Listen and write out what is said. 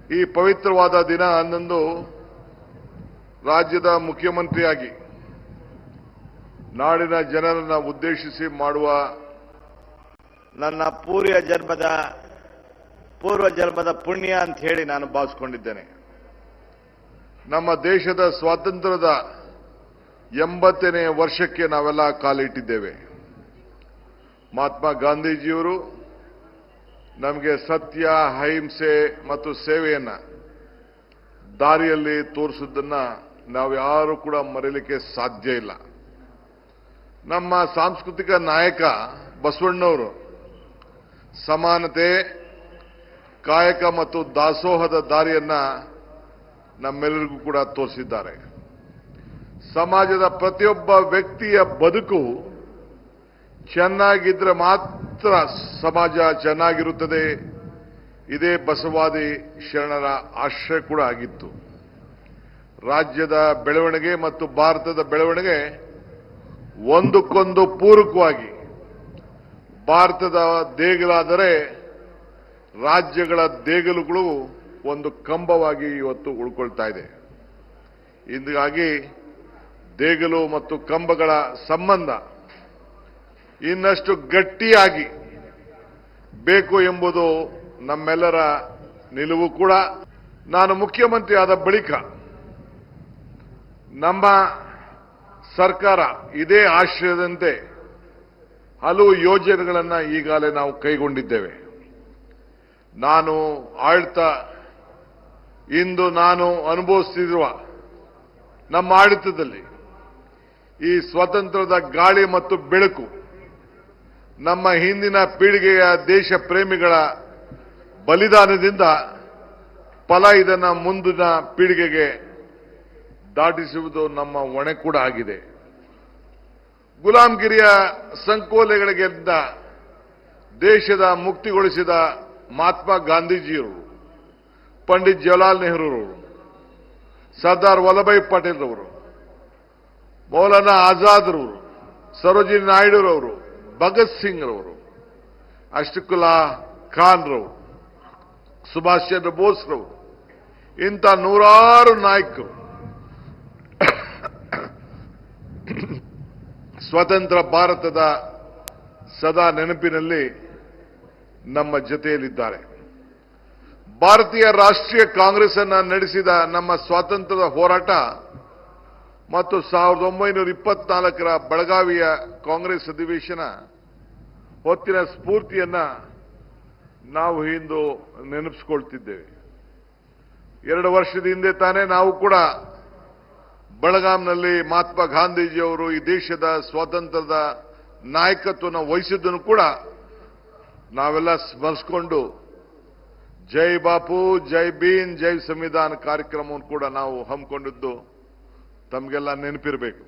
ಈ ಪವಿತ್ರವಾದ ದಿನ ಅನ್ನೊಂದು ರಾಜ್ಯದ ಮುಖ್ಯಮಂತ್ರಿಯಾಗಿ ನಾಡಿನ ಜನರನ್ನು ಉದ್ದೇಶಿಸಿ ಮಾಡುವ ನನ್ನ ಪೂರ್ವ ಜನ್ಮದ ಪುಣ್ಯ ಅಂತ ಹೇಳಿ ನಾನು ಭಾವಿಸಿಕೊಂಡಿದ್ದೇನೆ. ನಮ್ಮ ದೇಶದ ಸ್ವಾತಂತ್ರ್ಯದ 80ನೇ ವರ್ಷಕ್ಕೆ ನಾವೆಲ್ಲ ಕಾಲಿಟ್ಟಿದ್ದೇವೆ. ಮಹಾತ್ಮ ಗಾಂಧೀಜಿಯವರು ನಮಗೆ ಸತ್ಯ, ಅಹಿಂಸೆ ಮತ್ತು ಸೇವೆಯನ್ನ ದಾರಿಯಲ್ಲಿ ತೋರಿಸಿದ್ದನ್ನ ನಾವು ಯಾರು ಕೂಡ ಮರೆಯಲಿಕ್ಕೆ ಸಾಧ್ಯ ಇಲ್ಲ. ನಮ್ಮ ಸಾಂಸ್ಕೃತಿಕ ನಾಯಕ ಬಸವಣ್ಣವರು ಸಮಾನತೆ, ಕಾಯಕ ಮತ್ತು ದಾಸೋಹದ ದಾರಿಯನ್ನ ನಮ್ಮೆಲ್ಲರಿಗೂ ಕೂಡ ತೋರಿಸಿದ್ದಾರೆ. ಸಮಾಜದ ಪ್ರತಿಯೊಬ್ಬ ವ್ಯಕ್ತಿಯ ಬದುಕು ಚೆನ್ನಾಗಿದ್ರೆ ಮಾತ್ರ ಸಮಾಜ ಚೆನ್ನಾಗಿರುತ್ತದೆ. ಇದೇ ಬಸವಾದಿ ಶರಣರ ಆಶಯ ಕೂಡ ಆಗಿತ್ತು. ರಾಜ್ಯದ ಬೆಳವಣಿಗೆ ಮತ್ತು ಭಾರತದ ಬೆಳವಣಿಗೆ ಒಂದಕ್ಕೊಂದು ಪೂರಕವಾಗಿ ಭಾರತದ ದೇಗಲಾದರೆ ರಾಜ್ಯಗಳ ದೇಗಲುಗಳು ಒಂದು ಕಂಬವಾಗಿ ಇವತ್ತು ಉಳ್ಕೊಳ್ತಾ ಇದೆ. ಹೀಗಾಗಿ ದೇಗಲು ಮತ್ತು ಕಂಬಗಳ ಸಂಬಂಧ ಇನ್ನಷ್ಟು ಗಟ್ಟಿಯಾಗಿ ಬೇಕು ಎಂಬುದು ನಮ್ಮೆಲ್ಲರ ನಿಲುವು ಕೂಡ. ನಾನು ಮುಖ್ಯಮಂತ್ರಿ ಆದ ಬಳಿಕ ನಮ್ಮ ಸರ್ಕಾರ ಇದೇ ಆಶಯದಂತೆ ಹಲವು ಯೋಜನೆಗಳನ್ನು ಈಗಾಗಲೇ ನಾವು ಕೈಗೊಂಡಿದ್ದೇವೆ. ನಾನು ಆಡಳಿತ ಇಂದು ನಾನು ಅನುಭವಿಸುತ್ತಿರುವ ನಮ್ಮ ಆಡಳಿತದಲ್ಲಿ ಈ ಸ್ವಾತಂತ್ರ್ಯದ ಗಾಳಿ ಮತ್ತು ಬೆಳಕು ನಮ್ಮ ಹಿಂದಿನ ಪೀಳಿಗೆಯ ದೇಶ ಪ್ರೇಮಿಗಳ ಬಲಿದಾನದಿಂದ ಫಲ ಇದನ್ನು ಮುಂದಿನ ಪೀಳಿಗೆಗೆ ದಾಟಿಸುವುದು ನಮ್ಮ ಹೊಣೆ ಕೂಡ ಆಗಿದೆ. ಗುಲಾಮಗಿರಿಯ ಸಂಕೋಲೆಗಳಿಂದ ದೇಶದ ಮುಕ್ತಿಗೊಳಿಸಿದ ಮಹಾತ್ಮ ಗಾಂಧೀಜಿಯವರು, ಪಂಡಿತ್ ಜವಾಹರ್ಲಾಲ್ ನೆಹರೂರವರು, ಸರ್ದಾರ್ ವಲ್ಲಭಾಯ್ ಪಟೇಲ್ ರವರು, ಮೌಲಾನಾ ಆಜಾದ್ ರವರು, ಸರೋಜಿನಿ ನಾಯ್ಡುರವರು, ಭಗತ್ ಸಿಂಗ್ ರವರು, ಅಶ್ಫಾಕುಲ್ಲಾ ಖಾನ್ ರವರು, ಸುಭಾಷ್ ಚಂದ್ರ ಬೋಸ್ ರವರು, ಇಂಥ ನೂರಾರು ನಾಯಕರು ಸ್ವತಂತ್ರ ಭಾರತದ ಸದಾ ನೆನಪಿನಲ್ಲಿ ನಮ್ಮ ಜೊತೆಯಲ್ಲಿದ್ದಾರೆ. ಭಾರತೀಯ ರಾಷ್ಟ್ರೀಯ ಕಾಂಗ್ರೆಸ್ ಅನ್ನು ನಡೆಸಿದ ನಮ್ಮ ಸ್ವಾತಂತ್ರ್ಯದ ಹೋರಾಟ ಮತ್ತು 1924ರ ಬೆಳಗಾವಿಯ ಕಾಂಗ್ರೆಸ್ ಅಧಿವೇಶನ ಹೊತ್ತಿನ ಸ್ಫೂರ್ತಿಯನ್ನ ನಾವು ಇಂದು ನೆನಪಿಸಿಕೊಳ್ತಿದ್ದೇವೆ. 2 ವರ್ಷದ ಹಿಂದೆ ತಾನೇ ನಾವು ಕೂಡ ಬೆಳಗಾಂನಲ್ಲಿ ಮಹಾತ್ಮ ಗಾಂಧೀಜಿಯವರು ಈ ದೇಶದ ಸ್ವಾತಂತ್ರ್ಯದ ನಾಯಕತ್ವವನ್ನು ವಹಿಸಿದ್ದನ್ನು ಕೂಡ ನಾವೆಲ್ಲ ಸ್ಮರಿಸಿಕೊಂಡು ಜೈ ಬಾಪು, ಜೈ ಭೀಮ್, ಜೈ ಸಂವಿಧಾನ ಕಾರ್ಯಕ್ರಮವನ್ನು ಕೂಡ ನಾವು ಹಮ್ಮಿಕೊಂಡಿದ್ದು ತಮಗೆಲ್ಲ ನೆನಪಿರಬೇಕು.